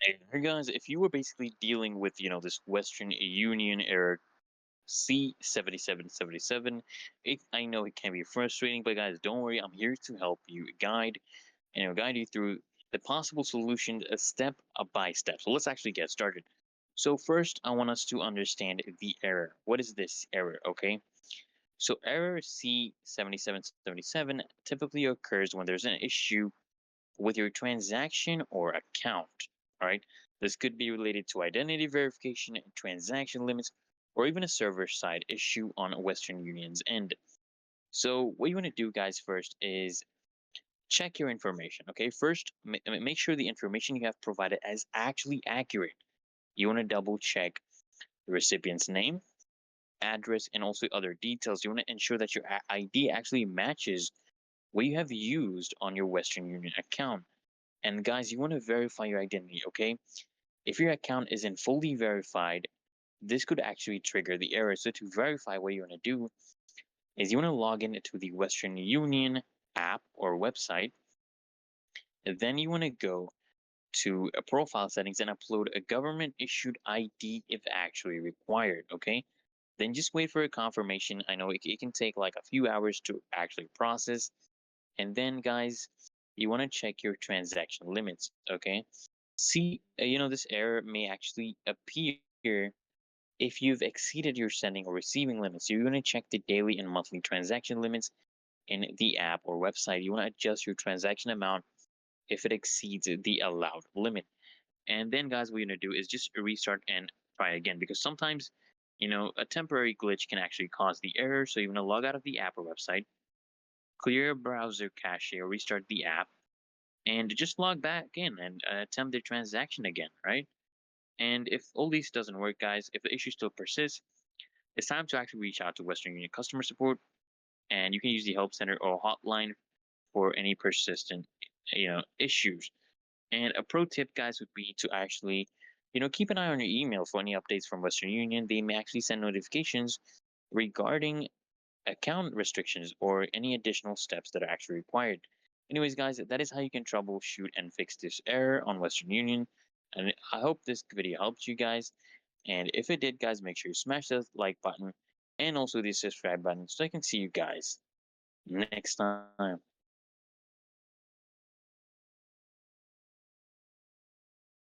Hey guys, if you were basically dealing with, this Western Union error C7777, I know it can be frustrating, but guys, don't worry. I'm here to help you guide you through the possible solutions, step by step. So let's actually get started. So first, I want us to understand the error. What is this error? Okay. So error C7777 typically occurs when there's an issue with your transaction or account. All right. This could be related to identity verification, transaction limits, or even a server side issue on Western Union's end. So, what you want to do, guys, first is check your information. Okay. First, make sure the information you have provided is actually accurate. You want to double check the recipient's name, address, and also other details. You want to ensure that your ID actually matches what you have used on your Western Union account. And guys, you want to verify your identity, okay? If your account isn't fully verified, this could actually trigger the error. So to verify, what you want to do is you want to log in to the Western Union app or website. Then you want to go to a profile settings and upload a government issued ID if actually required, okay? Then just wait for a confirmation. I know it can take like a few hours to actually process. And then, guys, you want to check your transaction limits, okay? See, this error may actually appear if you've exceeded your sending or receiving limits. So you're going to check the daily and monthly transaction limits in the app or website. You want to adjust your transaction amount if it exceeds the allowed limit. And then, guys, what you're going to do is just restart and try again because sometimes, a temporary glitch can actually cause the error. So you want to log out of the app or website, clear your browser cache or restart the app, and just log back in and attempt the transaction again, right? And if all these doesn't work, guys, if the issue still persists, it's time to actually reach out to Western Union customer support, and you can use the help center or hotline for any persistent, issues. And a pro tip, guys, would be to actually, keep an eye on your email for any updates from Western Union. They may actually send notifications regarding account restrictions or any additional steps that are actually required. Anyways, guys, that is how you can troubleshoot and fix this error on Western Union. And I hope this video helped you guys. And if it did, guys, make sure you smash that like button and also the subscribe button so I can see you guys next time.